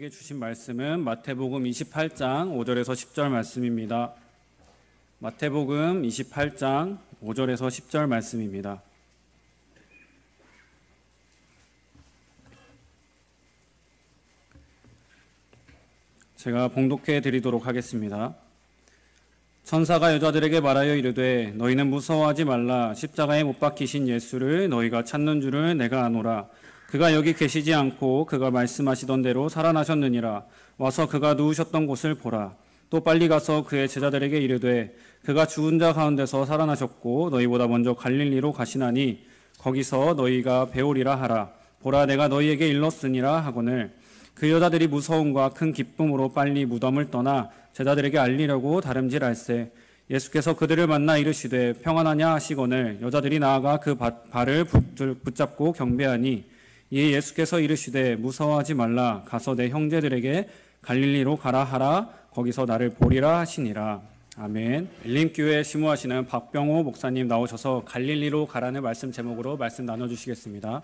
우리에게 주신 말씀은 마태복음 28장 5절에서 10절 말씀입니다. 마태복음 28장 5절에서 10절 말씀입니다. 제가 봉독해 드리도록 하겠습니다. 천사가 여자들에게 말하여 이르되 너희는 무서워하지 말라. 십자가에 못 박히신 예수를 너희가 찾는 줄을 내가 아노라. 그가 여기 계시지 않고 그가 말씀하시던 대로 살아나셨느니라. 와서 그가 누우셨던 곳을 보라. 또 빨리 가서 그의 제자들에게 이르되 그가 죽은 자 가운데서 살아나셨고 너희보다 먼저 갈릴리로 가시나니 거기서 너희가 배우리라 하라. 보라, 내가 너희에게 일렀으니라 하거늘. 그 여자들이 무서움과 큰 기쁨으로 빨리 무덤을 떠나 제자들에게 알리려고 다름질할세. 예수께서 그들을 만나 이르시되 평안하냐 하시거늘 여자들이 나아가 그 발을 붙잡고 경배하니 이에 예수께서 이르시되 무서워하지 말라. 가서 내 형제들에게 갈릴리로 가라 하라. 거기서 나를 보리라 하시니라. 아멘. 엘림교회 심우하시는 박병호 목사님 나오셔서 갈릴리로 가라는 말씀 제목으로 말씀 나눠주시겠습니다.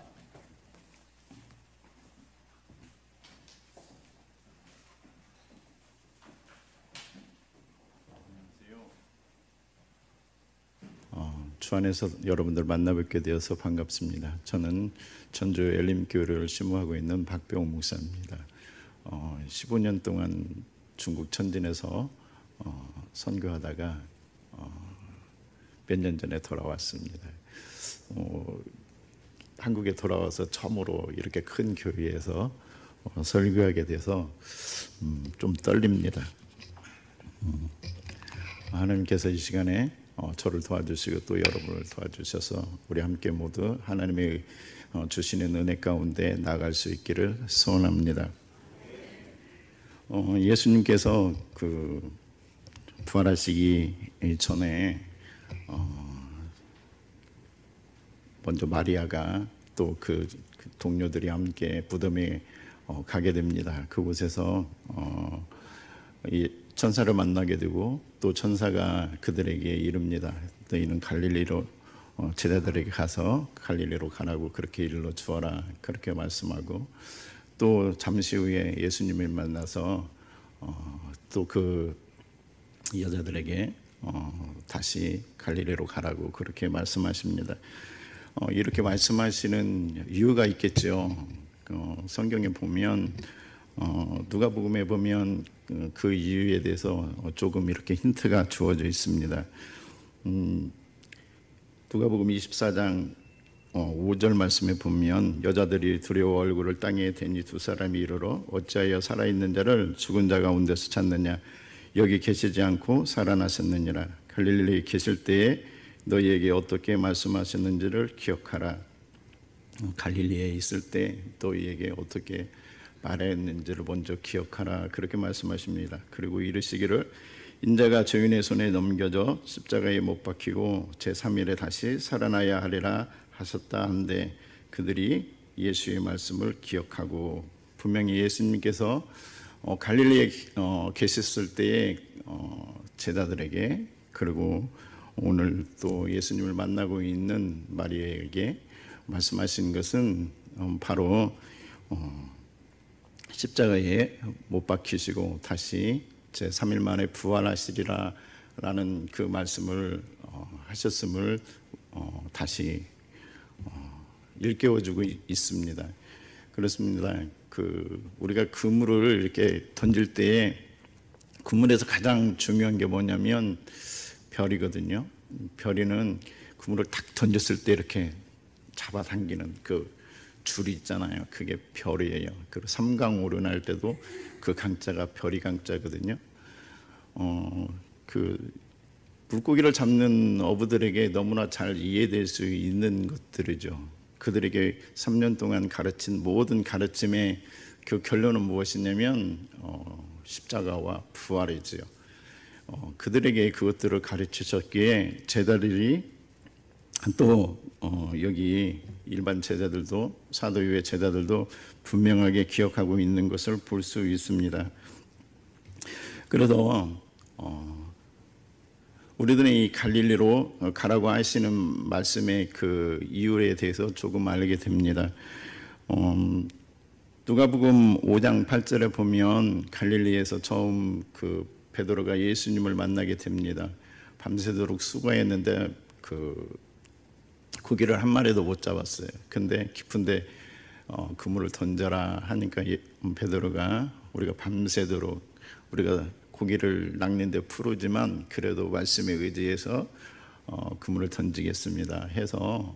주 안에서 여러분들 만나뵙게 되어서 반갑습니다. 저는 전주 엘림교회를 심우하고 있는 박병호 목사입니다. 15년 동안 중국 천진에서 선교하다가 몇 년 전에 돌아왔습니다. 한국에 돌아와서 처음으로 이렇게 큰 교회에서 설교하게 돼서 좀 떨립니다. 하나님께서 이 시간에 저를 도와주시고 또 여러분을 도와주셔서 우리 함께 모두 하나님의 주시는 은혜 가운데 나아갈 수 있기를 소원합니다. 예수님께서 그 부활하시기 전에 먼저 마리아가 또 그 동료들이 함께 무덤에 가게 됩니다. 그곳에서 이 천사를 만나게 되고 또 천사가 그들에게 이릅니다. 너희는 갈릴리로 제자들에게 가서 갈릴리로 가라고 그렇게 일러 주어라 그렇게 말씀하고 또 잠시 후에 예수님을 만나서 또 그 여자들에게 다시 갈릴리로 가라고 그렇게 말씀하십니다. 이렇게 말씀하시는 이유가 있겠죠. 성경에 보면 누가복음에 보면 그 이유에 대해서 조금 이렇게 힌트가 주어져 있습니다. 누가복음 24장 5절 말씀에 보면 여자들이 두려워 얼굴을 땅에 대니 두 사람이 이르러 어찌하여 살아있는 자를 죽은 자 가운데서 찾느냐. 여기 계시지 않고 살아나셨느니라. 갈릴리에 계실 때에 너희에게 어떻게 말씀하셨는지를 기억하라. 갈릴리에 있을 때 너희에게 어떻게 말했는지를 먼저 기억하라 그렇게 말씀하십니다. 그리고 이르시기를 인자가 죄인의 손에 넘겨져 십자가에 못 박히고 제3일에 다시 살아나야 하리라 하셨다 한데 그들이 예수의 말씀을 기억하고 분명히 예수님께서 갈릴리에 계셨을 때에 제자들에게 그리고 오늘 또 예수님을 만나고 있는 마리아에게 말씀하신 것은 바로 십자가에 못 박히시고 다시 제3일 만에 부활하시리라 라는 그 말씀을 하셨음을 다시 일깨워주고 있습니다. 그렇습니다. 우리가 그물을 이렇게 던질 때에 그물에서 가장 중요한 게 뭐냐면 별이거든요. 별이는 그물을 탁 던졌을 때 이렇게 잡아당기는 그 줄이 있잖아요. 그게 별이에요. 그리고 삼강오륜 할 때도 그 강자가 별이 강자거든요. 그 물고기를 잡는 어부들에게 너무나 잘 이해될 수 있는 것들이죠. 그들에게 3년 동안 가르친 모든 가르침의 그 결론은 무엇이냐면 십자가와 부활이지요. 그들에게 그것들을 가르치셨기에 제자들이 또 여기 일반 제자들도 사도유의 제자들도 분명하게 기억하고 있는 것을 볼 수 있습니다. 그래서 우리들은 이 갈릴리로 가라고 하시는 말씀의 그 이유에 대해서 조금 알게 됩니다. 누가복음 5장 8절에 보면 갈릴리에서 처음 그 베드로가 예수님을 만나게 됩니다. 밤새도록 수고했는데 그 고기를 한 마리도 못 잡았어요. 근데 깊은데 그물을 던져라 하니까 베드로가 우리가 밤새도록 우리가 고기를 낚는데 푸르지만 그래도 말씀에 의지해서 그물을 던지겠습니다 해서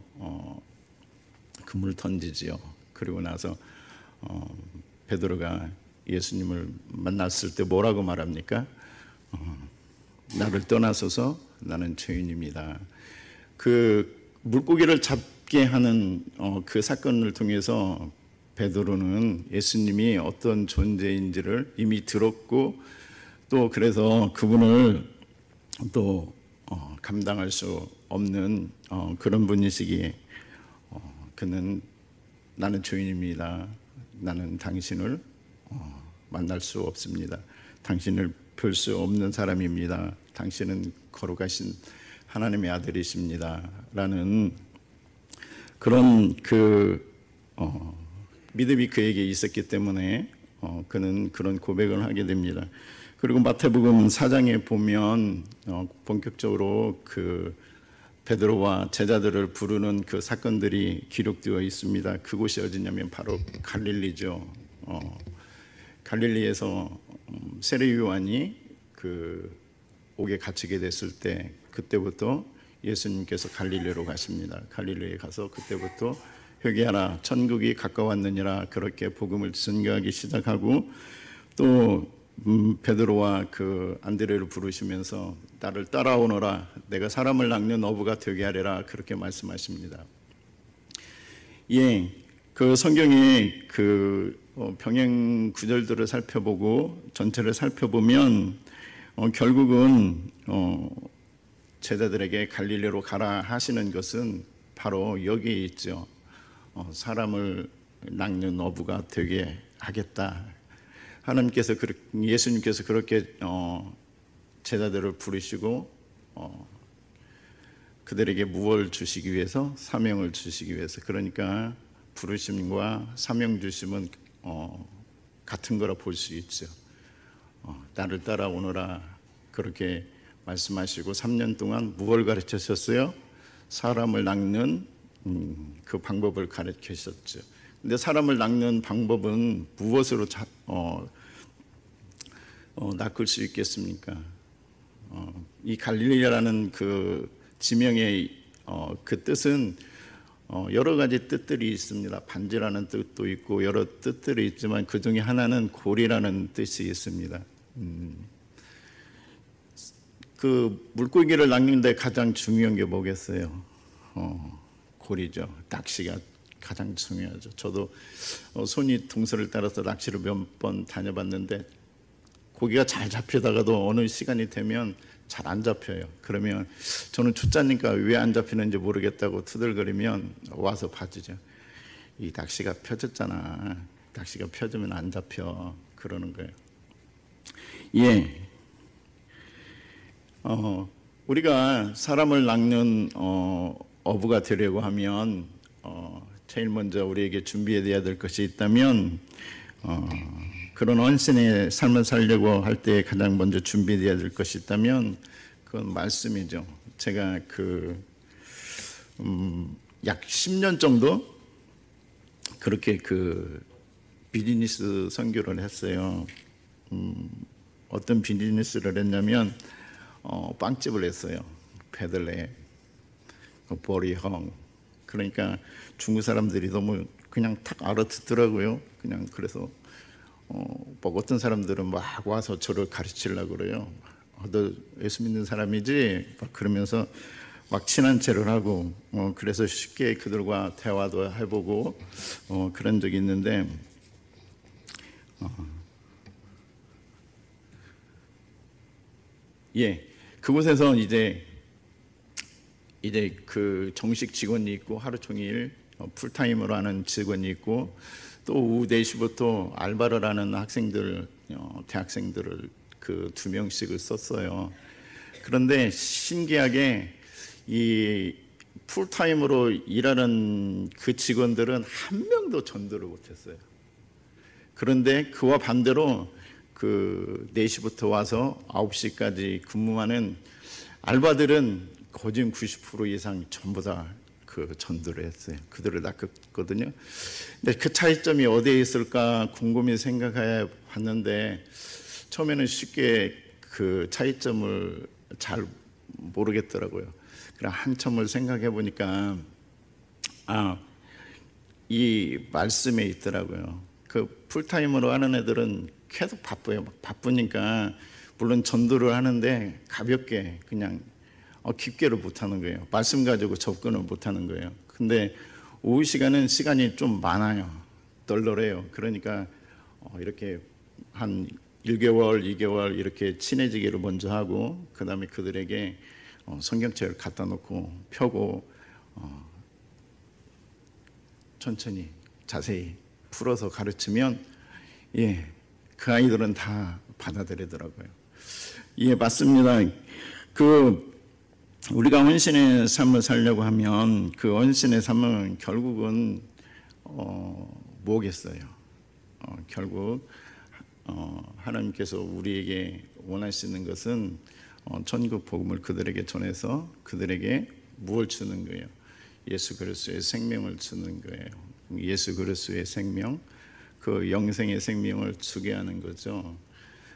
그물을 던지지요. 그리고 나서 베드로가 예수님을 만났을 때 뭐라고 말합니까? 나를 떠나소서 나는 죄인입니다. 그 물고기를 잡게 하는 그 사건을 통해서 베드로는 예수님이 어떤 존재인지를 이미 들었고 또 그래서 그분을 또 감당할 수 없는 그런 분이시기에 그는 나는 죄인입니다. 나는 당신을 만날 수 없습니다. 당신을 볼 수 없는 사람입니다. 당신은 거룩하신 하나님의 아들이십니다. 라는 그런 믿음이 그에게 있었기 때문에 그는 그런 고백을 하게 됩니다. 그리고 마태복음 4장에 보면 본격적으로 그 베드로와 제자들을 부르는 그 사건들이 기록되어 있습니다. 그곳이 어디냐면 바로 갈릴리죠. 갈릴리에서 세례 요한이 그 옥에 갇히게 됐을 때 그때부터 예수님께서 갈릴리로 가십니다. 갈릴리에 가서 그때부터 회개하라 천국이 가까웠느니라 그렇게 복음을 전가하기 시작하고 또 베드로와 그 안드레를 부르시면서 나를 따라오너라 내가 사람을 낚는 어부가 되게 하리라 그렇게 말씀하십니다. 예, 그 성경의 그 병행 구절들을 살펴보고 전체를 살펴보면 결국은 제자들에게 갈릴리로 가라 하시는 것은 바로 여기에 있죠. 사람을 낚는 어부가 되게 하겠다. 하나님께서 예수님께서 그렇게 제자들을 부르시고 그들에게 무엇을 주시기 위해서 사명을 주시기 위해서 그러니까 부르심과 사명 주심은 같은 거라 볼 수 있죠. 나를 따라오너라 그렇게 말씀하시고 3년 동안 무엇을 가르치셨어요? 사람을 낚는 그 방법을 가르치셨죠. 근데 사람을 낚는 방법은 무엇으로 낚을 수 있겠습니까? 이 갈릴리라는 그 지명의 그 뜻은 여러 가지 뜻들이 있습니다. 반지라는 뜻도 있고 여러 뜻들이 있지만 그 중에 하나는 골이라는 뜻이 있습니다. 그 물고기를 낚는데 가장 중요한 게 뭐겠어요? 골이죠. 낚시가 가장 중요하죠. 저도 손이 동서를 따라서 낚시를 몇 번 다녀봤는데 고기가 잘 잡히다가도 어느 시간이 되면 잘 안 잡혀요. 그러면 저는 초짜니까 왜 안 잡히는지 모르겠다고 투덜거리면 와서 봐주죠. 이 낚시가 펴졌잖아. 낚시가 펴지면 안 잡혀. 그러는 거예요. 예. 우리가 사람을 낚는 어부가 되려고 하면 제일 먼저 우리에게 준비해야 될 것이 있다면 그런 언신의 삶을 살려고 할 때 가장 먼저 준비해야 될 것이 있다면 그건 말씀이죠. 제가 약 10년 정도 그렇게 비즈니스 선교를 했어요. 어떤 비즈니스를 했냐면 빵집을 했어요. 베들레, 보리헝. 그러니까 중국 사람들이 너무 그냥 탁 알아듣더라고요. 그냥 그래서 어떤 사람들은 막 와서 저를 가르치려고 그래요. 너 예수 믿는 사람이지? 막 그러면서 막 친한 체를 하고 그래서 쉽게 그들과 대화도 해보고 그런 적이 있는데 예, 그곳에서 이제 그 정식 직원이 있고 하루 종일 풀타임으로 하는 직원이 있고 또 오후 4시부터 알바를 하는 학생들, 대학생들을 그 2명씩을 썼어요. 그런데 신기하게 이 풀타임으로 일하는 그 직원들은 한 명도 전도를 못했어요. 그런데 그와 반대로 그 4시부터 와서 9시까지 근무하는 알바들은 거진 90% 이상 전부 다 그 전도를 했어요. 그들을 낚았거든요. 근데 그 차이점이 어디에 있을까 곰곰이 생각해 봤는데 처음에는 쉽게 그 차이점을 잘 모르겠더라고요. 그래 한참을 생각해 보니까 이 말씀에 있더라고요. 그 풀타임으로 하는 애들은 계속 바빠요. 바쁘니까 물론 전도를 하는데 가볍게 그냥 깊게를 못하는 거예요. 말씀 가지고 접근을 못하는 거예요. 근데 오후 시간이 좀 많아요. 널널해요. 그러니까 이렇게 한 1개월, 2개월 이렇게 친해지기를 먼저 하고 그 다음에 그들에게 성경책을 갖다 놓고 펴고 천천히 자세히 풀어서 가르치면 그 아이들은 다 받아들이더라고요. 맞습니다. 우리가 헌신의 삶을 살려고 하면 그 헌신의 삶은 결국은 뭐겠어요? 결국 하나님께서 우리에게 원하시는 것은 천국 복음을 그들에게 전해서 그들에게 무엇을 주는 거예요? 예수 그리스도의 생명을 주는 거예요. 예수 그리스도의 생명, 그 영생의 생명을 주게 하는 거죠.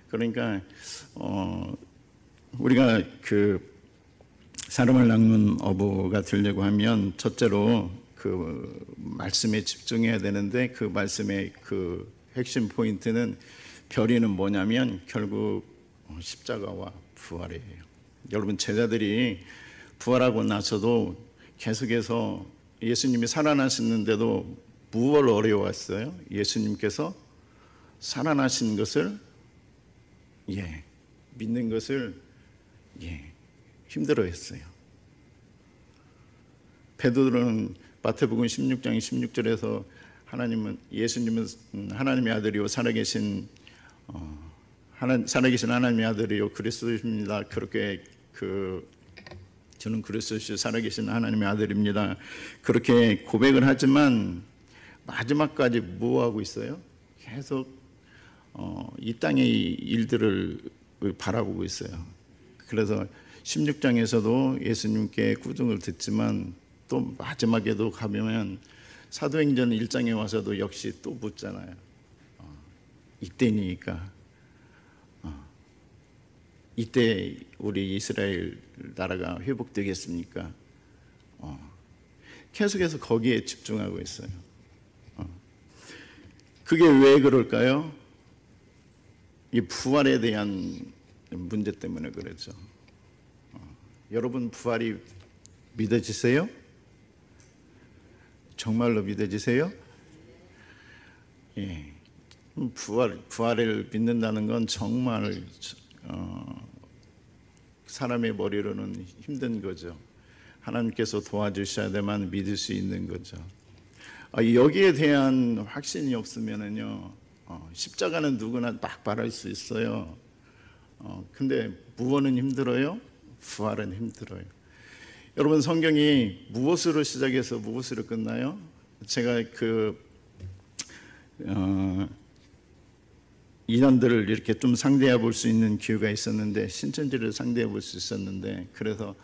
그러니까 우리가 그 사람을 낚는 어부가 되려고 하면 첫째로 그 말씀에 집중해야 되는데 그 말씀의 그 핵심 포인트는 별이는 뭐냐면 결국 십자가와 부활이에요. 여러분 제자들이 부활하고 나서도 계속해서 예수님이 살아나셨는데도 무엇을 어려워했어요? 예수님께서 살아나신 것을 믿는 것을 힘들어했어요. 베드로는 마태복음 16장 16절에서 예수님은 하나님의 아들이요 살아계신 하나님의 아들이요 그리스도입니다. 그렇게 저는 그리스도시 살아계신 하나님의 아들입니다. 그렇게 고백을 하지만 마지막까지 뭐 하고 있어요? 계속 이 땅의 일들을 바라보고 있어요. 그래서 16장에서도 예수님께 구중을 듣지만 또 마지막에도 가면 사도행전 1장에 와서도 역시 또 묻잖아요. 이때니까 이때 우리 이스라엘 나라가 회복되겠습니까? 계속해서 거기에 집중하고 있어요. 그게 왜 그럴까요? 이 부활에 대한 문제 때문에 그렇죠. 여러분 부활이 믿어지세요? 정말로 믿어지세요? 부활을 믿는다는 건 정말 사람의 머리로는 힘든 거죠. 하나님께서 도와주셔야 되만 믿을 수 있는 거죠. 여기에 대한 확신이 없으면은요, 십자가는 누구나 막 바랄 수 있어요. 근데 무엇은 힘들어요? 부활은 힘들어요. 여러분 성경이 무엇으로 시작해서 무엇으로 끝나요? 제가 인연들을 이렇게 좀 상대해 볼 수 있는 기회가 있었는데 신천지를 상대해 볼 수 있었는데 그래서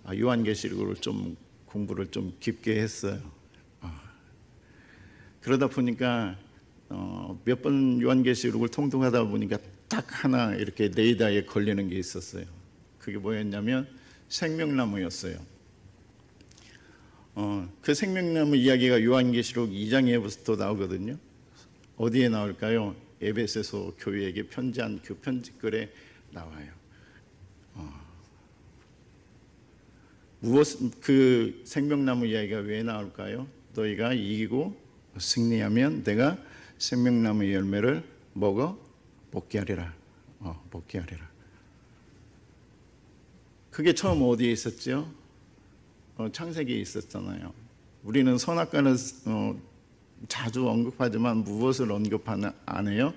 요한계시록을 좀 공부를 좀 깊게 했어요. 그러다 보니까 몇 번 요한계시록을 통독하다 보니까 딱 하나 이렇게 레이더에 걸리는 게 있었어요. 그게 뭐였냐면 생명나무였어요. 그 생명나무 이야기가 요한계시록 2장에부터 나오거든요. 어디에 나올까요? 에베소서 교회에게 편지한 그 편지글에 나와요. 그 생명나무 이야기가 왜 나올까요? 너희가 이기고 승리하면 내가 생명나무 열매를 먹어 먹게 하리라. 먹게 하리라. 그게 처음 어디에 있었죠? 창세기에 있었잖아요. 우리는 선악과는 자주 언급하지만 무엇을 언급 안 해요?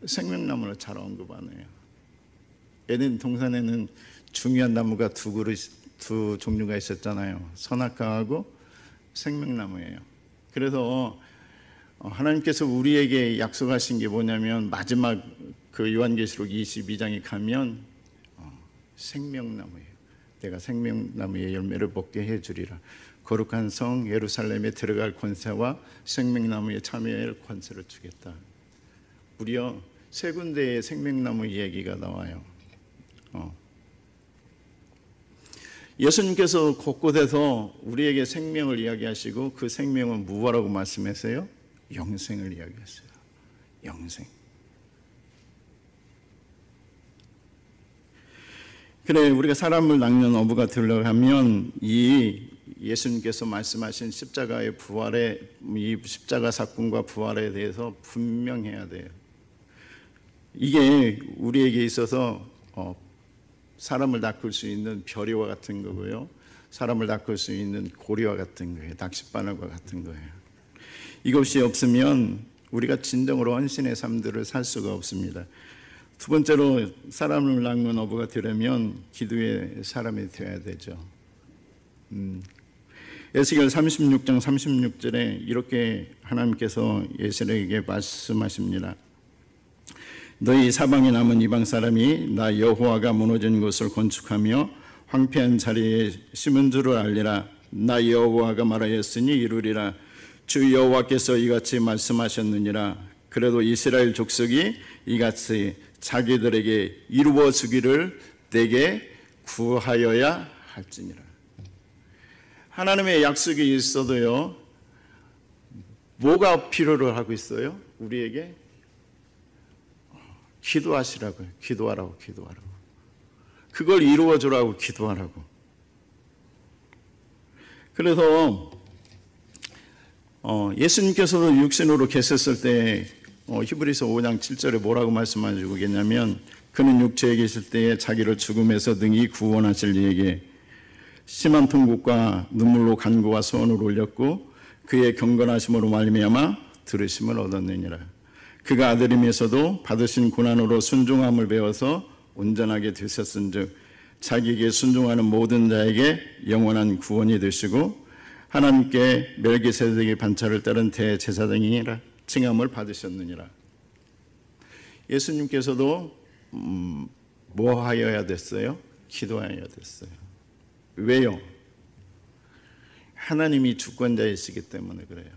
생명나무를 잘 언급 안 해요. 에덴 동산에는 중요한 나무가 두 종류가 있었잖아요. 선악과하고 생명나무예요. 그래서 하나님께서 우리에게 약속하신 게 뭐냐면 마지막 그 요한계시록 22장에 가면 생명나무예요. 내가 생명나무의 열매를 먹게 해주리라. 거룩한 성 예루살렘에 들어갈 권세와 생명나무에 참여할 권세를 주겠다. 무려 3군데의 생명나무 이야기가 나와요. 예수님께서 곳곳에서 우리에게 생명을 이야기하시고 그 생명은 무엇이라고 말씀하세요? 영생을 이야기했어요. 영생. 그래, 우리가 사람을 낚는 어부가 들어가면 이 예수님께서 말씀하신 십자가의 부활에, 이 십자가 사건과 부활에 대해서 분명해야 돼요. 이게 우리에게 있어서 사람을 낚을 수 있는 별이와 같은 거고요, 사람을 낚을 수 있는 고리와 같은 거예요. 낚싯바늘과 같은 거예요. 이것이 없으면 우리가 진정으로 헌신의 삶들을 살 수가 없습니다. 두 번째로 사람을 낚는 어부가 되려면 기도의 사람이 되어야 되죠. 에스겔 36장 36절에 이렇게 하나님께서 예수에게 말씀하십니다. 너희 사방에 남은 이방 사람이 나 여호와가 무너진 곳을 건축하며 황폐한 자리에 심은 줄을 알리라. 나 여호와가 말하였으니 이루리라. 주 여호와께서 이같이 말씀하셨느니라. 그래도 이스라엘 족속이 이같이 자기들에게 이루어 주기를 내게 구하여야 할지니라. 하나님의 약속이 있어도요, 뭐가 필요로 하고 있어요? 우리에게 기도하시라고요. 기도하라고. 그걸 이루어 주라고 기도하라고. 그래서 예수님께서도 육신으로 계셨을 때 히브리서 5장 7절에 뭐라고 말씀하시고 계냐면, 그는 육체에 계실 때에 자기를 죽음에서 능히 구원하실 이에게 심한 통곡과 눈물로 간구와 소원을 올렸고 그의 경건하심으로 말미암아 들으심을 얻었느니라. 그가 아들임에서도 받으신 고난으로 순종함을 배워서 온전하게 되셨은즉 자기에게 순종하는 모든 자에게 영원한 구원이 되시고 하나님께 멜기세덱의 반차를 따른 대제사장이라 칭함을 받으셨느니라. 예수님께서도 뭐 하여야 됐어요? 기도하여야 됐어요. 왜요? 하나님이 주권자이시기 때문에 그래요.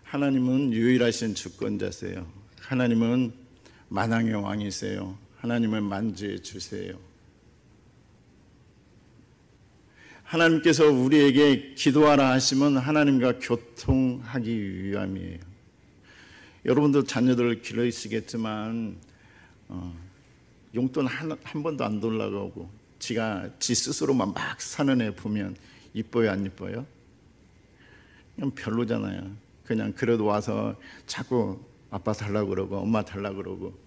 하나님은 유일하신 주권자세요. 하나님은 만왕의 왕이세요. 하나님은 만주의 주세요. 하나님께서 우리에게 기도하라 하시면 하나님과 교통하기 위함이에요. 여러분도 자녀들 기르시겠지만 용돈 한 번도 안 돌아가고 지 스스로만 막 사는 애 보면 이뻐요, 안 이뻐요? 그냥 별로잖아요. 그냥 그래도 와서 자꾸 아빠 달라고 그러고 엄마 달라고 그러고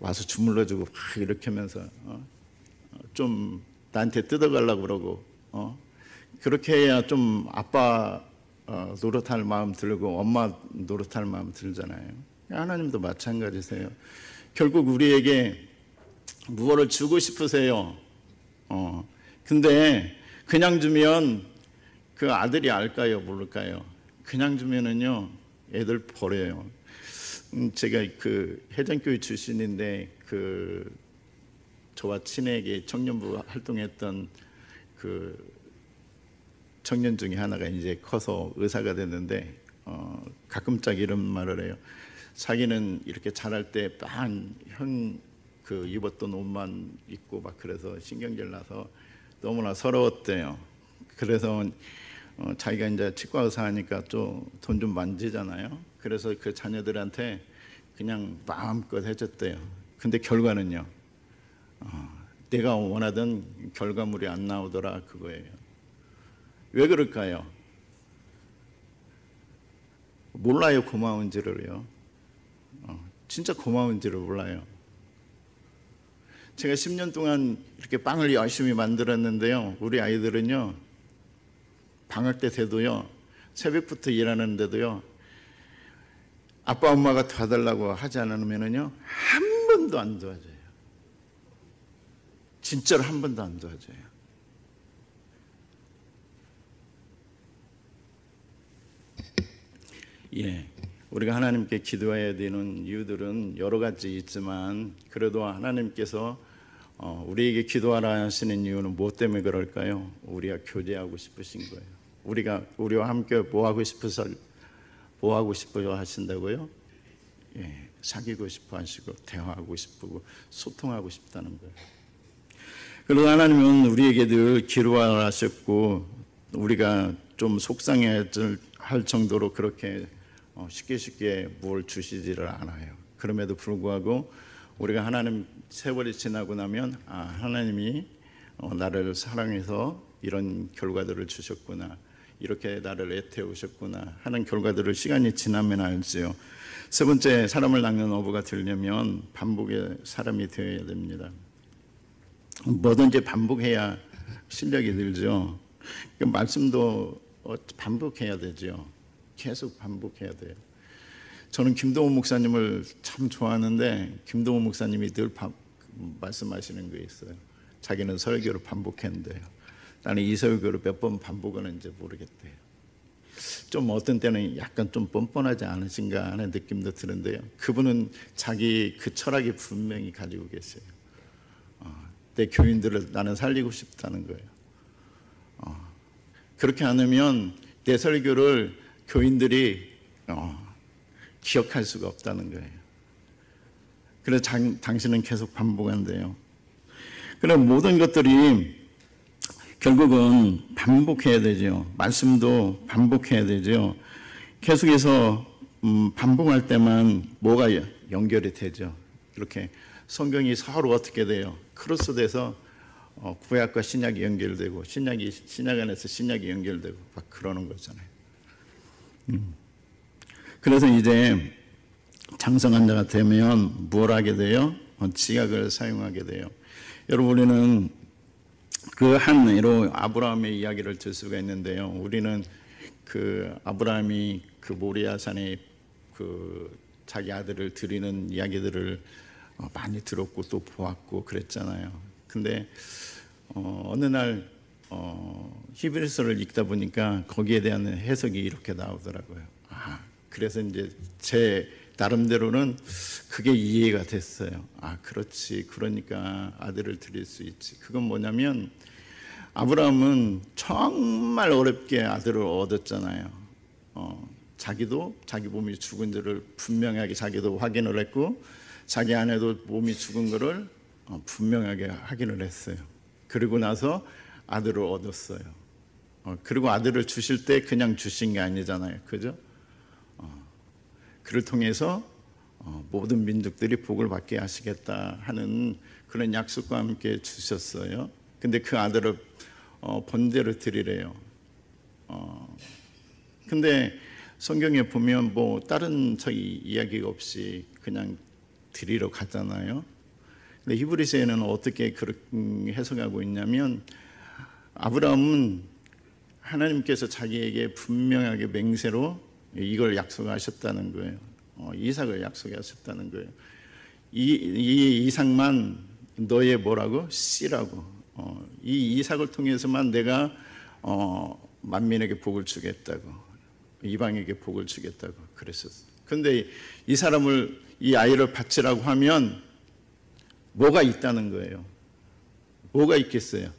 와서 주물러주고 막 이렇게 하면서 좀 나한테 뜯어가려고 그러고 그렇게 해야 좀 아빠 노릇할 마음 들고 엄마 노릇할 마음 들잖아요. 하나님도 마찬가지세요. 결국 우리에게 무엇을 주고 싶으세요. 근데 그냥 주면 그 아들이 알까요, 모를까요? 그냥 주면은요, 애들 버려요. 제가 그 해전교회 출신인데 저와 친하게 청년부 활동했던 그 청년 중에 하나가 이제 커서 의사가 됐는데 가끔짝 이런 말을 해요. 자기는 이렇게 자랄 때 형 그 입었던 옷만 입고 막 그래서 신경질 나서 너무나 서러웠대요. 그래서 자기가 이제 치과 의사 하니까 좀 돈 좀 만지잖아요. 그래서 그 자녀들한테 그냥 마음껏 해줬대요. 근데 결과는요, 내가 원하던 결과물이 안 나오더라, 그거예요. 왜 그럴까요? 몰라요, 고마운지를요. 진짜 고마운지를 몰라요. 제가 10년 동안 이렇게 빵을 열심히 만들었는데요, 우리 아이들은요, 방학 때 돼도요, 새벽부터 일하는데도요, 아빠 엄마가 도와달라고 하지 않으면요 한 번도 안 도와줘요. 진짜로 한 번도 안 도와줘요. 예, 우리가 하나님께 기도해야 되는 이유들은 여러 가지 있지만 그래도 하나님께서 우리에게 기도하라 하시는 이유는 무엇 때문에 그럴까요? 우리가 교제하고 싶으신 거예요. 우리와 함께 뭐 하고 싶어 하신다고요? 예, 사귀고 싶어 하시고 대화하고 싶고 소통하고 싶다는 거예요. 그리고 하나님은 우리에게 늘 기도하라 하셨고 우리가 좀 속상해 할 정도로 그렇게 쉽게 뭘 주시지를 않아요. 그럼에도 불구하고 우리가 하나님 세월이 지나고 나면 하나님이 나를 사랑해서 이런 결과들을 주셨구나, 이렇게 나를 애태우셨구나 하는 결과들을 시간이 지나면 알지요. 세 번째, 사람을 낚는 어부가 되려면 반복의 사람이 되어야 됩니다. 뭐든지 반복해야 실력이 늘죠. 말씀도 반복해야 되죠. 계속 반복해야 돼요. 저는 김동훈 목사님을 참 좋아하는데 김동훈 목사님이 늘 말씀하시는 게 있어요. 자기는 설교를 반복했는데요. 나는 이 설교를 몇 번 반복하는지 모르겠대요. 좀 어떤 때는 약간 좀 뻔뻔하지 않으신가 하는 느낌도 드는데요. 그분은 자기 그 철학이 분명히 가지고 계세요. 내 교인들을 나는 살리고 싶다는 거예요. 그렇게 안 하면 내 설교를 교인들이 기억할 수가 없다는 거예요. 그래서 당신은 계속 반복한대요. 그럼 모든 것들이 결국은 반복해야 되죠. 말씀도 반복해야 되죠. 계속해서 반복할 때만 뭐가 연결이 되죠. 이렇게 성경이 서로 어떻게 돼요? 크로스돼서 구약과 신약이 연결되고 신약 안에서 신약이 연결되고 막 그러는 거잖아요. 그래서 이제 장성한 자가 되면 뭘 하게 돼요? 지각을 사용하게 돼요. 여러분, 우리는 그 한 예로 아브라함의 이야기를 들 수가 있는데요. 우리는 그 아브라함이 그 모리아산에 그 자기 아들을 드리는 이야기들을 많이 들었고 또 보았고 그랬잖아요. 근데 어느 날 히브리서를 읽다 보니까 거기에 대한 해석이 이렇게 나오더라고요. 그래서 이제 제 나름대로는 그게 이해가 됐어요. 그렇지. 그러니까 아들을 드릴 수 있지. 그건 뭐냐면 아브라함은 정말 어렵게 아들을 얻었잖아요. 자기도 자기 몸이 죽은 줄을 분명하게 자기도 확인을 했고 자기 아내도 몸이 죽은 거를 분명하게 확인을 했어요. 그리고 나서 아들을 얻었어요. 그리고 아들을 주실 때 그냥 주신 게 아니잖아요. 그죠? 그를 통해서 모든 민족들이 복을 받게 하시겠다 하는 그런 약속과 함께 주셨어요. 근데 그 아들을 번제로 드리래요. 근데 성경에 보면 뭐 다른 이야기가 없이 그냥 드리러 가잖아요. 근데 히브리서에는 어떻게 그렇게 해석하고 있냐면 아브라함은 하나님께서 자기에게 분명하게 맹세로 이걸 약속하셨다는 거예요. 이삭을 약속하셨다는 거예요. 이 이삭만 너의 뭐라고? 씨라고. 이 이삭을 통해서만 내가 만민에게 복을 주겠다고, 이방에게 복을 주겠다고 그랬었어요. 그런데 이 아이를 바치라고 하면 뭐가 있다는 거예요? 뭐가 있겠어요?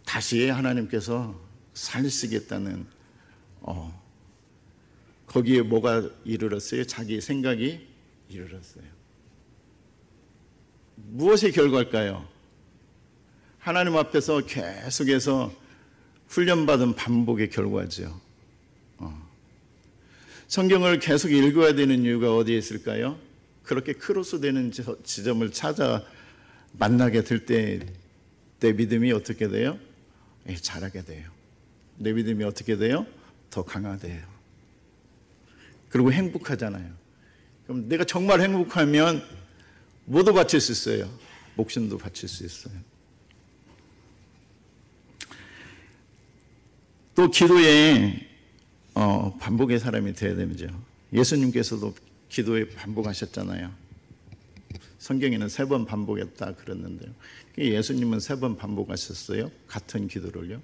다시 하나님께서 살리시겠다는 거기에 뭐가 이르렀어요? 자기 생각이 이르렀어요. 무엇의 결과일까요? 하나님 앞에서 계속해서 훈련받은 반복의 결과죠. 성경을 계속 읽어야 되는 이유가 어디에 있을까요? 그렇게 크로스 되는 지점을 찾아 만나게 될 때 내 믿음이 어떻게 돼요? 자라게 돼요. 내 믿음이 어떻게 돼요? 더 강화돼요. 그리고 행복하잖아요. 그럼 내가 정말 행복하면 뭐도 바칠 수 있어요. 목숨도 바칠 수 있어요. 또 기도에 반복의 사람이 되어야 되죠. 예수님께서도 기도에 반복하셨잖아요. 성경에는 3번 반복했다 그랬는데요. 예수님은 3번 반복하셨어요. 같은 기도를요.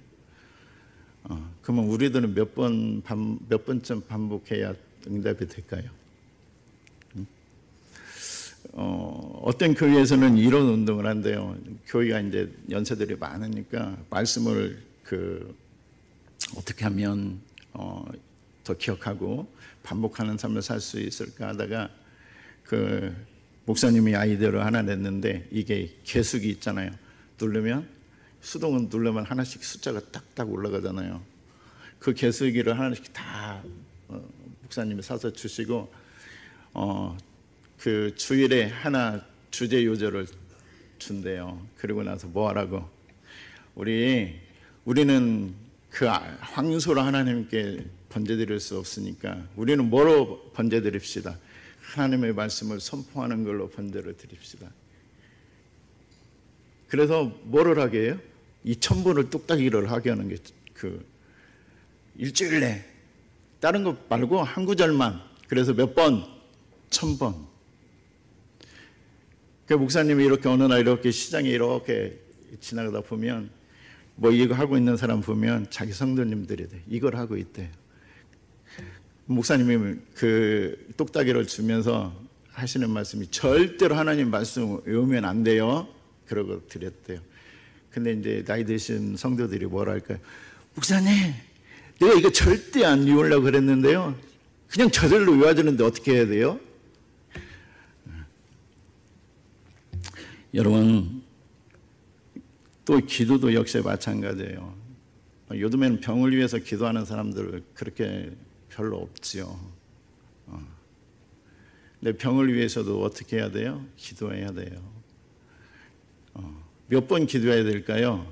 그러면 우리들은 몇 번쯤 반복해야 응답이 될까요? 어떤 교회에서는 이런 운동을 한대요. 교회가 이제 연세들이 많으니까 말씀을 어떻게 하면 더 기억하고 반복하는 삶을 살 수 있을까 하다가 목사님이 아이디어를 하나 냈는데, 이게 계수기 있잖아요. 수동은 누르면 하나씩 숫자가 딱딱 올라가잖아요. 그 계수기를 하나씩 다 목사님이 사서 주시고 그 주일에 하나 주제 요절을 준대요. 그리고 나서 뭐 하라고? 우리는 그 황소로 하나님께 번제드릴 수 없으니까 우리는 뭐로 번제드립시다. 하나님의 말씀을 선포하는 걸로 번제를 드립시다. 그래서 뭐를 하게 해요? 이 1000번을 뚝딱이를 하게 하는 게 일주일 내 다른 거 말고 한 구절만. 그래서 몇 번? 1000번. 그 목사님이 이렇게 어느 날 이렇게 시장에 이렇게 지나가다 보면 뭐 이거 하고 있는 사람 보면 자기 성도님들이 이걸 하고 있대요. 목사님이 그 똑딱이를 주면서 하시는 말씀이 절대로 하나님 말씀 외우면 안 돼요. 그러고 드렸대요. 근데 이제 나이 드신 성도들이 뭐라 할까요? 목사님, 내가 이거 절대 안 외우려고 그랬는데요. 그냥 저절로 외워지는데 어떻게 해야 돼요? 여러분, 또 기도도 역시 마찬가지예요. 요즘에는 병을 위해서 기도하는 사람들 그렇게 별로 없지요. 근데 병을 위해서도 어떻게 해야 돼요? 기도해야 돼요. 몇 번 기도해야 될까요?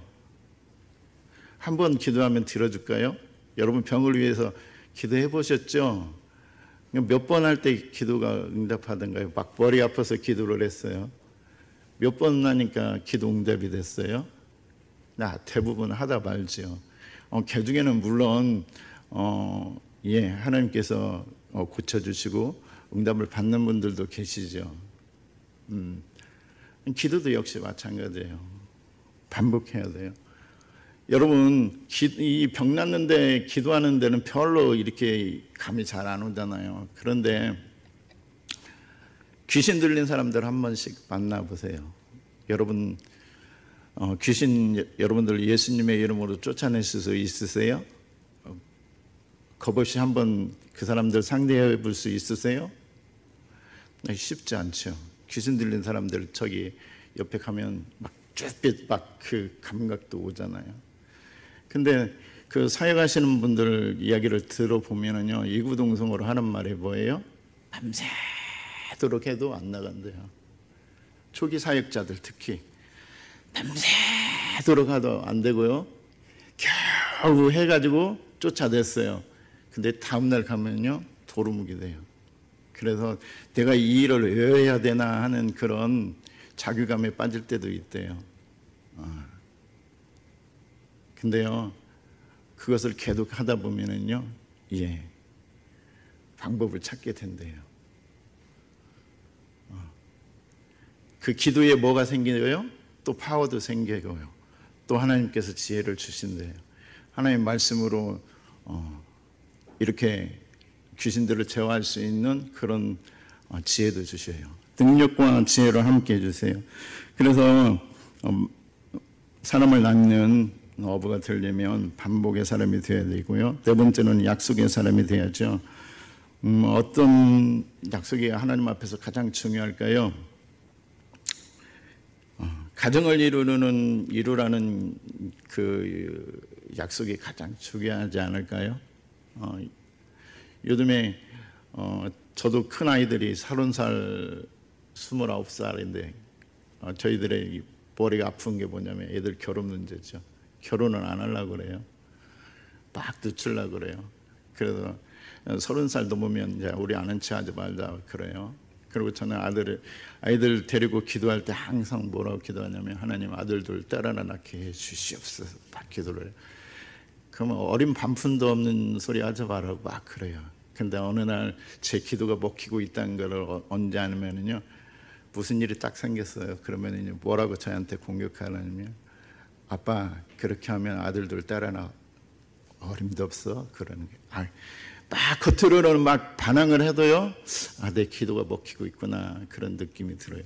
한 번 기도하면 들어줄까요? 여러분 병을 위해서 기도해 보셨죠? 몇 번 할 때 기도가 응답하던가요? 막 머리 아파서 기도를 했어요. 몇 번 하니까 기도 응답이 됐어요? 대부분 하다 말지요. 그 중에는 물론 하나님께서 고쳐주시고 응답을 받는 분들도 계시죠. 기도도 역시 마찬가지예요. 반복해야 돼요. 여러분, 이 병 낫는데 기도하는 데는 별로 이렇게 감이 잘 안 오잖아요. 그런데 귀신 들린 사람들 한 번씩 만나보세요. 여러분, 여러분들 예수님의 이름으로 쫓아내실 수 있으세요? 겁없이 한번 그 사람들 상대해 볼 수 있으세요? 쉽지 않죠. 귀신 들린 사람들 저기 옆에 가면 막 쭈삣 그 감각도 오잖아요. 근데 그 사역하시는 분들 이야기를 들어보면은요, 이구동성으로 하는 말이 뭐예요? 밤새도록 해도 안 나간대요. 초기 사역자들 특히 밤새도록 해도 안 되고요. 겨우 해가지고 쫓아냈어요. 근데 다음날 가면요, 도루묵이 돼요. 그래서 내가 이 일을 외워야 되나 하는 그런 자괴감에 빠질 때도 있대요. 근데요, 그것을 계속 하다 보면은요, 방법을 찾게 된대요. 그 기도에 뭐가 생기고요? 또 파워도 생기고요. 또 하나님께서 지혜를 주신대요. 하나님 말씀으로 이렇게 귀신들을 제어할 수 있는 그런 지혜도 주셔요. 능력과 지혜를 함께 해주세요. 그래서 사람을 낳는 어부가 되려면 반복의 사람이 되어야 되고요. 네 번째는 약속의 사람이 돼야죠. 어떤 약속이 하나님 앞에서 가장 중요할까요? 가정을 이루라는 그 약속이 가장 중요하지 않을까요? 요즘에 저도 큰 아이들이 30살, 29살인데 저희들의 머리가 아픈 게 뭐냐면 애들 결혼 문제죠. 결혼을 안 하려고 그래요. 막 늦추려고 그래요. 그래서 30살 넘으면 이제 우리 아는 체 하지 말자 그래요. 그리고 저는 아이들 데리고 기도할 때 항상 뭐라고 기도하냐면 하나님 아들들 때라나 낳게 해 주시옵소서 막 기도를 해요. 그러면 어린 반푼도 없는 소리 하지 말라고 막 그래요. 근데 어느 날 제 기도가 먹히고 있다는 걸 언제 아냐면요, 무슨 일이 딱 생겼어요. 그러면 뭐라고 저한테 공격하냐면, 아빠 그렇게 하면 아들들 따라나 어림도 없어 그러는 거예요. 딱 겉으로는 막 반항을 해도요, 내 기도가 먹히고 있구나 그런 느낌이 들어요.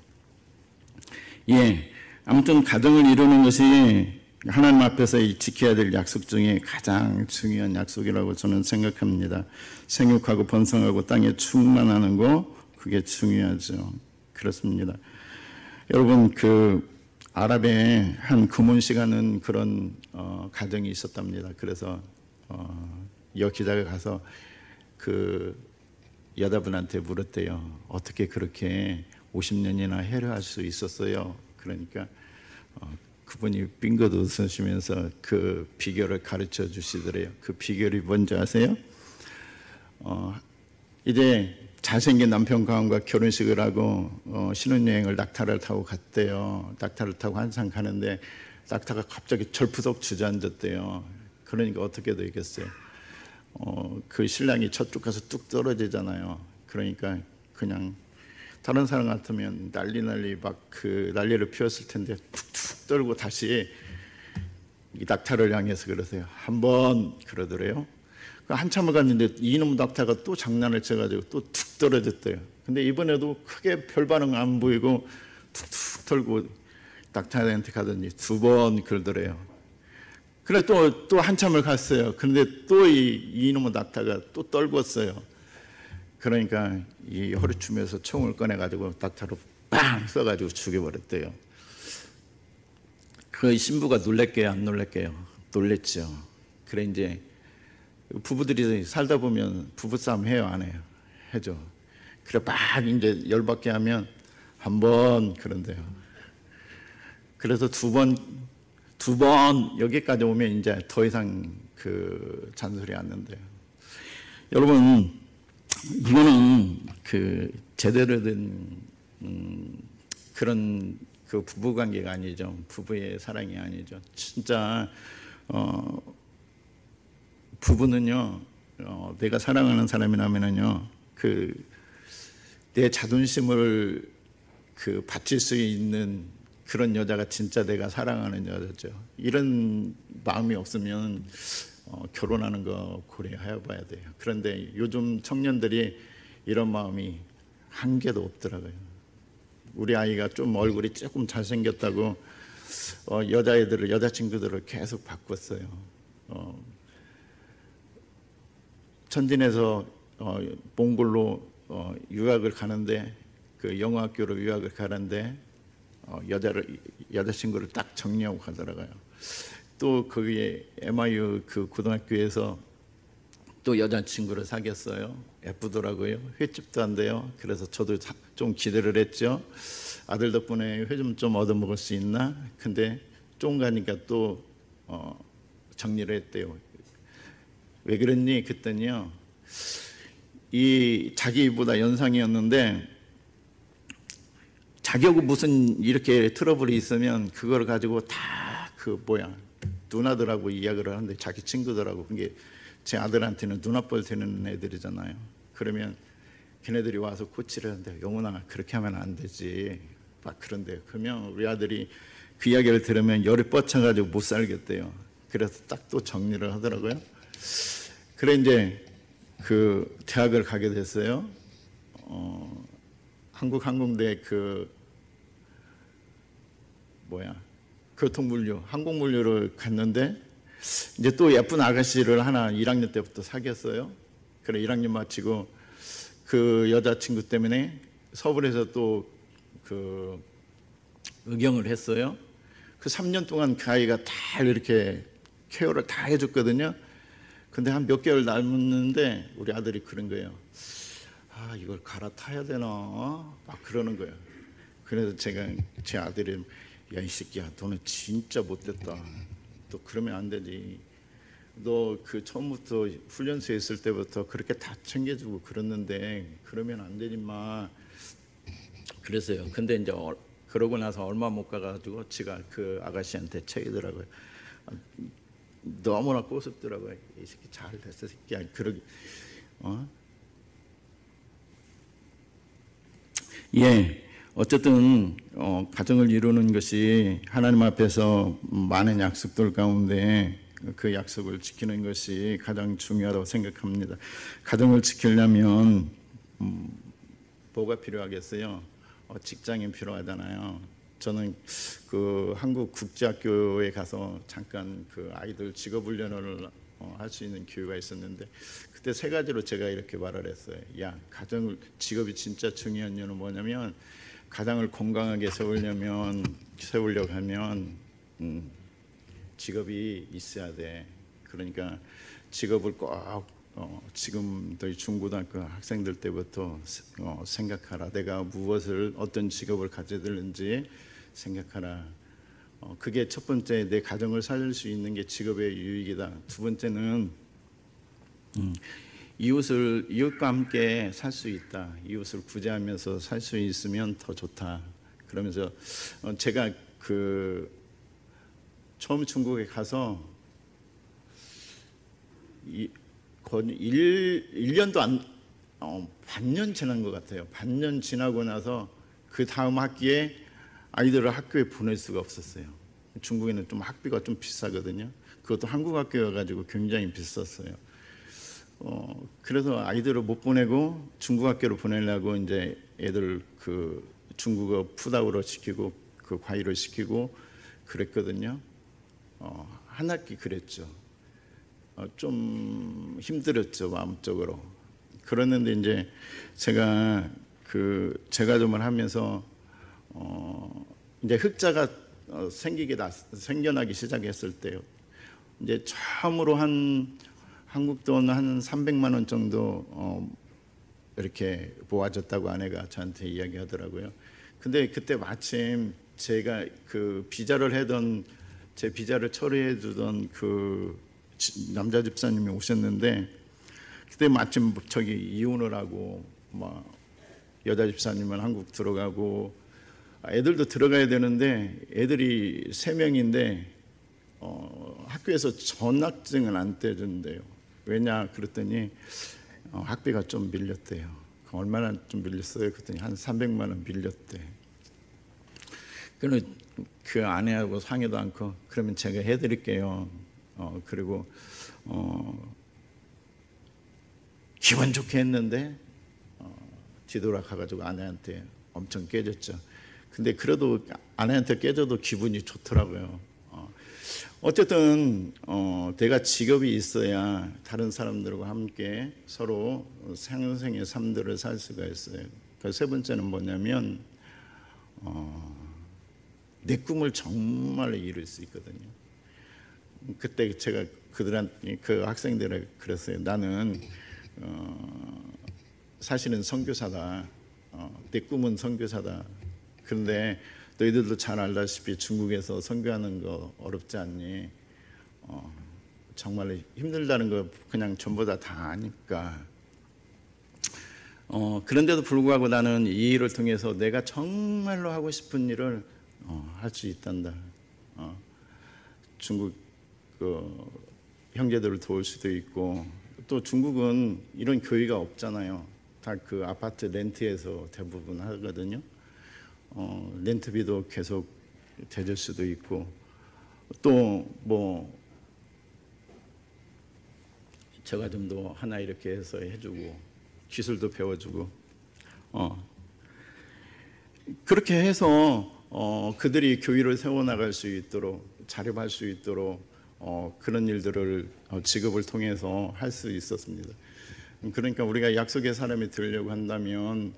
예, 아무튼 가정을 이루는 것이 하나님 앞에서 지켜야 될 약속 중에 가장 중요한 약속이라고 저는 생각합니다. 생육하고 번성하고 땅에 충만하는 거, 그게 중요하죠. 그렇습니다. 여러분, 아랍의 한 금혼시가는 그런 가정이 있었답니다. 그래서 여 기자가 가서 그 여자분한테 물었대요. 어떻게 그렇게 50년이나 해를 수 있었어요? 그러니까 그분이 빙긋 웃으시면서 그 비결을 가르쳐 주시더래요. 그 비결이 뭔지 아세요? 이제 잘생긴 남편과 함께 결혼식을 하고 신혼여행을 낙타를 타고 갔대요. 낙타를 타고 한참 가는데 낙타가 갑자기 절푸석 주저앉았대요. 그러니까 어떻게 되겠어요? 그 신랑이 저쪽 가서 뚝 떨어지잖아요. 그러니까 그냥 다른 사람 같으면 난리 막 그 난리를 피웠을 텐데 툭툭 떨고 다시 이 낙타를 향해서 그러세요. 한번 그러더래요. 한참을 갔는데 이놈 낙타가 또 장난을 쳐가지고 또 툭 떨어졌대요. 근데 이번에도 크게 별 반응 안 보이고 툭툭 털고 낙타한테 가더니 2번 그러더래요. 그래 또 한참을 갔어요. 그런데 또 이놈의 낙타가 또 떨궜어요. 그러니까 이 허리춤에서 총을 꺼내가지고 낙타로 빵 쏴가지고 죽여버렸대요. 그 신부가 놀랬게요, 안 놀랬게요? 놀랬죠. 그래 이제 부부들이 살다 보면 부부싸움 해요, 안 해요? 해죠. 그래 막 이제 열받게 하면 한 번 그런데요. 그래서 두 번 여기까지 오면 이제 더 이상 그 잔소리 안 는데요. 여러분, 이거는 그 제대로 된 그런 그 부부 관계가 아니죠. 부부의 사랑이 아니죠. 진짜 부부는요, 내가 사랑하는 사람이라면은요, 내 자존심을 바칠 수 있는 그런 여자가 진짜 내가 사랑하는 여자죠. 이런 마음이 없으면 결혼하는 거 고려해 봐야 돼요. 그런데 요즘 청년들이 이런 마음이 한 개도 없더라고요. 우리 아이가 좀 얼굴이 조금 잘생겼다고 여자친구들을 계속 바꿨어요. 천진에서 몽골로 유학을 가는데 그 영어학교로 유학을 가는데 여자친구를 딱 정리하고 가더라고요. 또 거기에 MIU 그 고등학교에서 또 여자친구를 사귀었어요. 예쁘더라고요. 횟집도 한대요. 그래서 저도 좀 기대를 했죠. 아들 덕분에 회 좀 얻어먹을 수 있나? 근데 좀 가니까 또 정리를 했대요. 왜 그랬니? 그랬더니요, 이 자기보다 연상이었는데 자기하고 무슨 이렇게 트러블이 있으면 그걸 가지고 다 누나들하고 이야기를 하는데 자기 친구들하고, 그게 제 아들한테는 누나뻘 되는 애들이잖아요. 그러면 걔네들이 와서 코치를 하는데, 영훈아 그렇게 하면 안 되지 막 그런데요. 그러면 우리 아들이 그 이야기를 들으면 열이 뻗쳐가지고 못 살겠대요. 그래서 딱 또 정리를 하더라고요. 그래 이제 그 대학을 가게 됐어요. 한국 항공대 교통물류, 항공물류를 갔는데 이제 또 예쁜 아가씨를 하나 1학년 때부터 사귀었어요. 그래 1학년 마치고 그 여자친구 때문에 서울에서 또 그 의경을 했어요. 그 3년 동안 그 아이가 다 이렇게 케어를 다 해줬거든요. 근데 한 몇 개월 남았는데 우리 아들이 그런 거예요. 이걸 갈아타야 되나? 막 그러는 거예요. 그래서 제 아들이, 야, 이 새끼야, 너는 진짜 못됐다. 너 그러면 안 되지. 너 그 처음부터 훈련소에 있을 때부터 그렇게 다 챙겨주고 그랬는데 그러면 안 되지 마. 그랬어요. 근데 이제 그러고 나서 얼마 못 가가지고 지가 그 아가씨한테 채이더라고요. 너무나 꼬숩더라고요. 이 새끼 잘 됐어, 새끼야. 예. 어쨌든 가정을 이루는 것이 하나님 앞에서 많은 약속들 가운데 그 약속을 지키는 것이 가장 중요하다고 생각합니다. 가정을 지키려면 뭐가 필요하겠어요? 직장이 필요하잖아요. 저는 그 한국 국제학교에 가서 잠깐 그 아이들 직업훈련을 할 수 있는 기회가 있었는데, 그때 세 가지로 제가 이렇게 말을 했어요. 야, 가정을, 직업이 진짜 중요한 이유는 뭐냐면, 가정을 건강하게 세우려고 하면 직업이 있어야 돼. 그러니까 직업을 꼭 지금도 중고등학교 학생들 때부터 생각하라. 내가 무엇을, 어떤 직업을 가져야 되는지 생각하라. 그게 첫 번째, 내 가정을 살릴 수 있는 게 직업의 유익이다. 두 번째는 이웃과 함께 살 수 있다. 이웃을 구제하면서 살 수 있으면 더 좋다. 그러면서 제가 그 처음 중국에 가서 1년도 반년 지난 것 같아요. 반년 지나고 나서 그 다음 학기에 아이들을 학교에 보낼 수가 없었어요. 중국에는 좀 학비가 좀 비싸거든요. 그것도 한국 학교여가지고 굉장히 비쌌어요. 그래서 아이들을 못 보내고 중국 학교로 보내려고 이제 애들 그 중국어 푸다우로 시키고 그 과외를 시키고 그랬거든요. 한 학기 그랬죠. 좀 힘들었죠, 마음적으로. 그랬는데 이제 제가 그 제과점을 하면서 이제 흑자가 생겨나기 시작했을 때요. 이제 처음으로 한국 돈 한 300만 원 정도 이렇게 모아졌다고 아내가 저한테 이야기하더라고요. 근데 그때 마침 제가 그 제 비자를 처리해 주던 그 남자 집사님이 오셨는데, 그때 마침 저기 이혼을 하고 막 여자 집사님은 한국 들어가고 애들도 들어가야 되는데 애들이 3명인데 학교에서 전학증을 안 떼준대요. 왜냐 그랬더니 학비가 좀 밀렸대요. 얼마나 좀 밀렸어요? 그랬더니 한 300만 원 밀렸대. 그 아내하고 상의도 않고 그러면 제가 해드릴게요. 그리고 기분 좋게 했는데 뒤돌아가가지고 아내한테 엄청 깨졌죠. 근데 그래도 아내한테 깨져도 기분이 좋더라고요. 어쨌든 내가 직업이 있어야 다른 사람들과 함께 서로 상생의 삶들을 살 수가 있어요. 그 세 번째는 뭐냐면 내 꿈을 정말 이룰 수 있거든요. 그때 제가 그 학생들을 그랬어요. 나는 사실은 선교사다. 내 꿈은 선교사다. 그런데 너희들도 잘 알다시피 중국에서 선교하는 거 어렵지 않니? 정말 힘들다는 거 그냥 전부 다 아니까. 그런데도 불구하고 나는 이 일을 통해서 내가 정말로 하고 싶은 일을 할 수 있단다. 중국 형제들을 도울 수도 있고, 또 중국은 이런 교회가 없잖아요. 다 그 아파트 렌트해서 대부분 하거든요. 렌트비도 계속 대줄 수도 있고, 또 뭐 제가 좀 더 하나 이렇게 해서 해주고 기술도 배워주고 그렇게 해서 그들이 교회를 세워나갈 수 있도록, 자립할 수 있도록 그런 일들을 직업을 통해서 할 수 있었습니다. 그러니까 우리가 약속의 사람이 되려고 한다면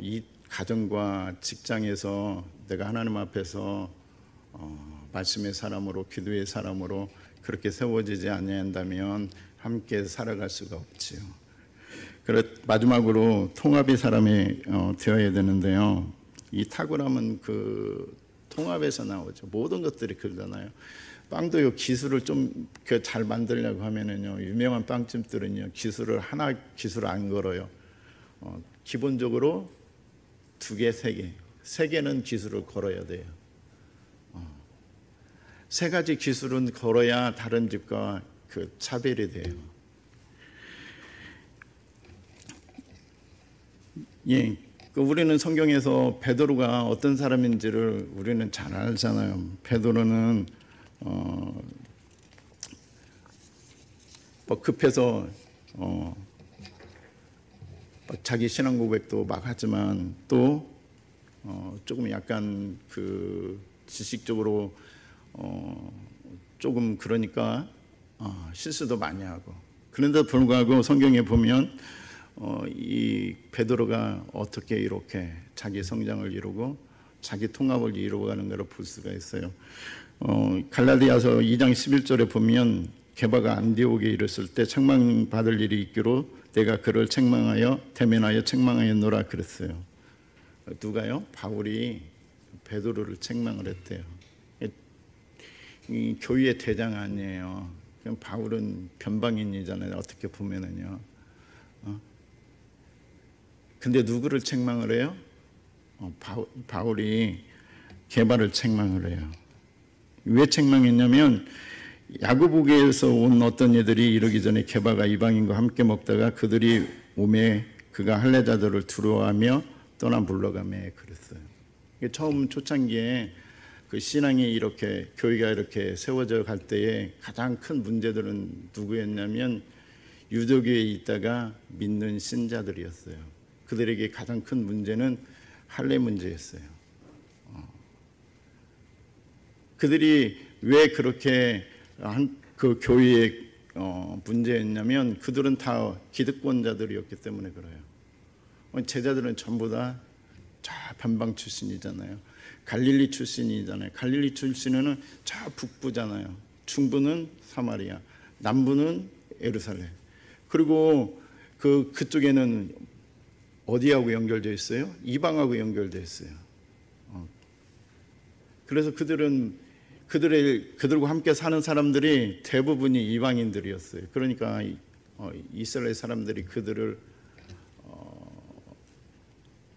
이 가정과 직장에서 내가 하나님 앞에서 말씀의 사람으로, 기도의 사람으로 그렇게 세워지지 아니한다면 함께 살아갈 수가 없지요. 마지막으로 통합의 사람이 되어야 되는데요. 이 탁월함은 그 통합에서 나오죠. 모든 것들이 그러잖아요. 빵도요, 기술을 좀 잘 만들려고 하면은요, 유명한 빵집들은요, 기술을 안 걸어요. 기본적으로 2개, 3개, 3개는 기술을 걸어야 돼요. 3가지 기술은 걸어야 다른 집과 그 차별이 돼요. 예, 우리는 성경에서 베드로가 어떤 사람인지를 우리는 잘 알잖아요. 베드로는 뭐 급해서 자기 신앙 고백도 막 하지만 또 조금 약간 그 지식적으로 조금 그러니까 실수도 많이 하고, 그런데도 불구하고 성경에 보면 이 베드로가 어떻게 이렇게 자기 성장을 이루고 자기 통합을 이루어가는 것을 볼 수가 있어요. 갈라디아서 2장 11절에 보면 게바가 안디옥에 이르렀을 때 책망받을 일이 있기로 내가 그를 책망하여 대면하여 책망하였노라 그랬어요. 누가요? 바울이 베드로를 책망을 했대요. 이 교회의 대장 아니에요. 그냥 바울은 변방인이잖아요. 어떻게 보면은요. 근데 누구를 책망을 해요? 바울이 게바를 책망을 해요. 왜 책망했냐면 야고보교에서 온 어떤 애들이 이러기 전에 게바가 이방인과 함께 먹다가 그들이 오매 그가 할례자들을 두려워하며 떠나 물러가매 그랬어요. 처음 초창기에 그 신앙이 이렇게 교회가 이렇게 세워져 갈 때에 가장 큰 문제들은 누구였냐면 유대교에 있다가 믿는 신자들이었어요. 그들에게 가장 큰 문제는 할례 문제였어요. 그들이 왜 그렇게 그 교회의 문제였냐면 그들은 다 기득권자들이었기 때문에 그래요. 제자들은 전부 다 변방 출신이잖아요. 갈릴리 출신이잖아요. 갈릴리 출신은 저 북부잖아요. 중부는 사마리아, 남부는 예루살렘. 그리고 그쪽에는 어디하고 연결되어 있어요? 이방하고 연결되어 있어요. 그래서 그들과 함께 사는 사람들이 대부분이 이방인들이었어요. 그러니까 이스라엘 사람들이 그들을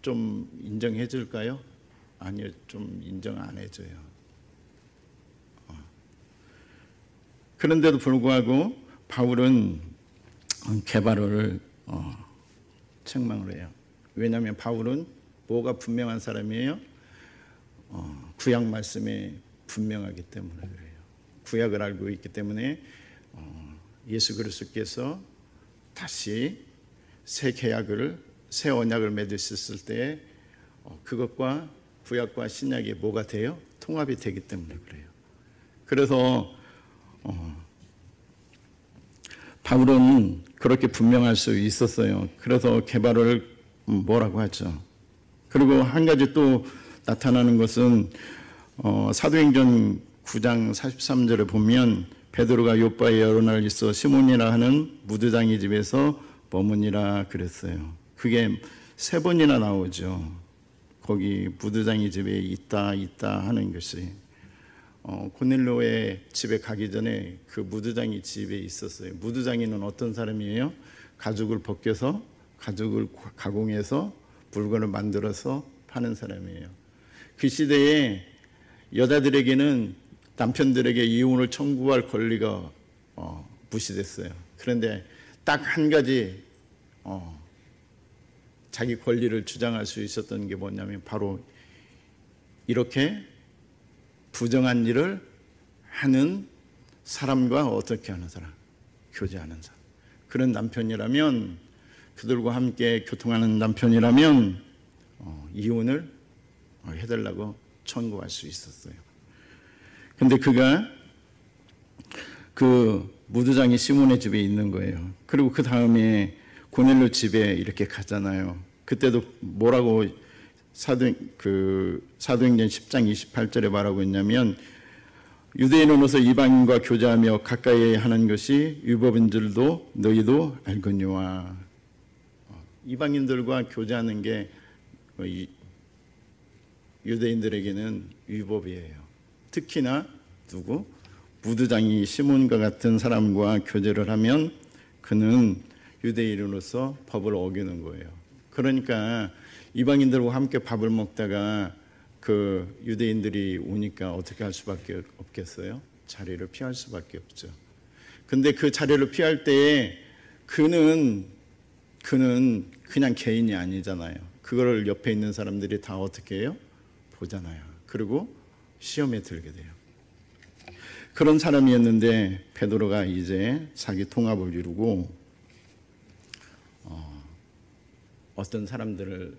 좀 인정해 줄까요? 아니요, 좀 인정 안 해줘요. 그런데도 불구하고 바울은 게바를 책망을 해요. 왜냐하면 바울은 뭐가 분명한 사람이에요? 구약 말씀에 분명하기 때문에 그래요. 구약을 알고 있기 때문에 예수 그리스도께서 다시 새 계약을, 새 언약을 맺으셨을 때 그것과 구약과 신약이 뭐가 돼요? 통합이 되기 때문에 그래요. 그래서 바울은 그렇게 분명할 수 있었어요. 그래서 게바를 뭐라고 하죠. 그리고 한 가지 또 나타나는 것은 사도행전 9장 43절에 보면 베드로가 요바에 여러 날 있어 시몬이라 하는 무드장이 집에서 머무니라 그랬어요. 그게 3번이나 나오죠. 거기 무드장이 집에 있다 하는 것이 고넬료의 집에 가기 전에 그 무드장이 집에 있었어요. 무드장이는 어떤 사람이에요? 가죽을 벗겨서 가죽을 가공해서 물건을 만들어서 파는 사람이에요. 그 시대에 여자들에게는 남편들에게 이혼을 청구할 권리가 무시됐어요. 그런데 딱 한 가지 자기 권리를 주장할 수 있었던 게 뭐냐면 바로 이렇게 부정한 일을 하는 사람과 어떻게 하는 사람, 교제하는 사람, 그런 남편이라면, 그들과 함께 교통하는 남편이라면 이혼을 해달라고 청구할 수 있었어요. 근데 그가 그 무드장이 시몬의 집에 있는 거예요. 그리고 그 다음에 고넬료 집에 이렇게 가잖아요. 그때도 뭐라고 사도행전 10장 28절에 말하고 있냐면 유대인으로서 이방인과 교제하며 가까이 하는 것이 율법인 줄도 너희도 알거니와. 이방인들과 교제하는 게 유대인들에게는 율법이에요. 특히나 누구? 무드장이 시몬과 같은 사람과 교제를 하면 그는 유대인으로서 법을 어기는 거예요. 그러니까 이방인들과 함께 밥을 먹다가 그 유대인들이 오니까 어떻게 할 수밖에 없겠어요? 자리를 피할 수밖에 없죠. 근데 그 자리를 피할 때에 그는 그냥 개인이 아니잖아요. 그거를 옆에 있는 사람들이 다 어떻게 해요? 보잖아요. 그리고 시험에 들게 돼요. 그런 사람이었는데 베드로가 이제 자기 통합을 이루고 어떤 사람들을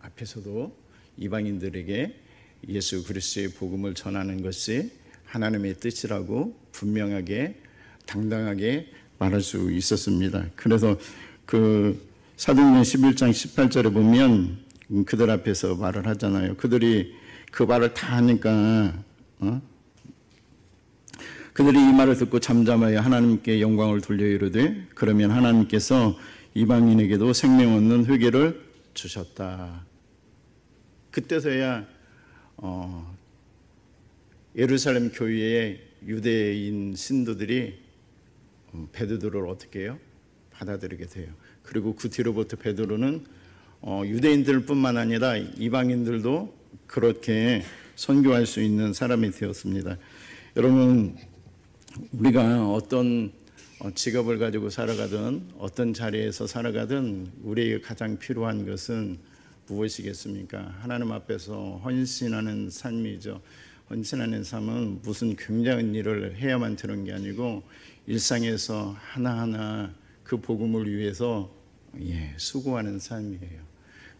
앞에서도 이방인들에게 예수 그리스도의 복음을 전하는 것이 하나님의 뜻이라고 분명하게 당당하게 말할 수 있었습니다. 그래서 그 사도행전 11장 18절에 보면 그들 앞에서 말을 하잖아요. 그들이 그 말을 다 하니까 그들이 이 말을 듣고 잠잠하여 하나님께 영광을 돌려 이르되 그러면 하나님께서 이방인에게도 생명 얻는 회개를 주셨다. 그때서야 예루살렘 교회의 유대인 신도들이 베드로를 어떻게 해요? 받아들이게 돼요. 그리고 그 뒤로부터 베드로는 유대인들뿐만 아니라 이방인들도 그렇게 선교할 수 있는 사람이 되었습니다. 여러분, 우리가 어떤 직업을 가지고 살아가든 어떤 자리에서 살아가든 우리에게 가장 필요한 것은 무엇이겠습니까? 하나님 앞에서 헌신하는 삶이죠. 헌신하는 삶은 무슨 굉장한 일을 해야만 되는 게 아니고 일상에서 하나하나 그 복음을 위해서 수고하는 삶이에요.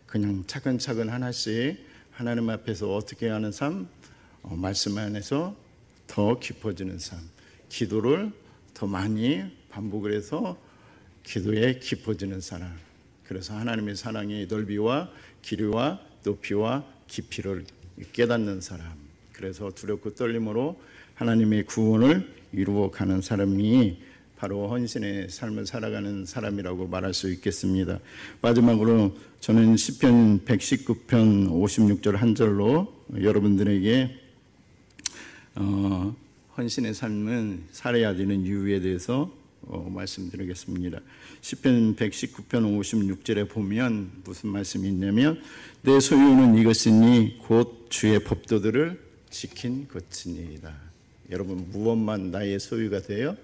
그냥 차근차근 하나씩 하나님 앞에서 어떻게 하는 삶, 말씀 안에서 더 깊어지는 삶, 기도를 더 많이 반복을 해서 기도에 깊어지는 사람. 그래서 하나님의 사랑의 넓이와 길이와 높이와 깊이를 깨닫는 사람. 그래서 두렵고 떨림으로 하나님의 구원을 이루어가는 사람이 바로 헌신의 삶을 살아가는 사람이라고 말할 수 있겠습니다. 마지막으로 저는 시편 119편 56절 한 절로 여러분들에게 헌신의 삶은 살아야 되는 이유에 대해서 말씀드리겠습니다. 시편 119편 56절에 보면 무슨 말씀이 있냐면 내 소유는 이것이니 곧 주의 법도들을 지킨 것이니이다. 여러분, 무엇만 나의 소유가 돼요?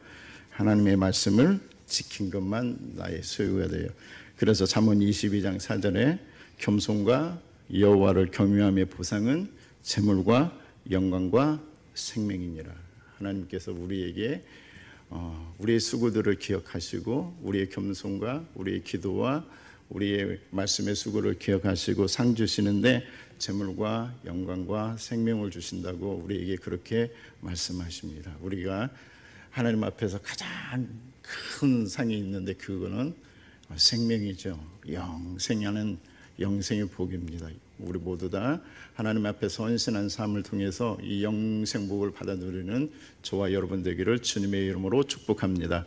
하나님의 말씀을 지킨 것만 나의 소유가 돼요. 그래서 잠언 22장 4절에 겸손과 여호와를 경외함의 보상은 재물과 영광과 생명이니라. 하나님께서 우리에게 우리의 수고들을 기억하시고 우리의 겸손과 우리의 기도와 우리의 말씀의 수고를 기억하시고 상 주시는데 재물과 영광과 생명을 주신다고 우리에게 그렇게 말씀하십니다. 우리가 하나님 앞에서 가장 큰 상이 있는데 그거는 생명이죠. 영생하는 영생의 복입니다. 우리 모두 다 하나님 앞에서 헌신한 삶을 통해서 이 영생복을 받아 누리는 저와 여러분 되기를 주님의 이름으로 축복합니다.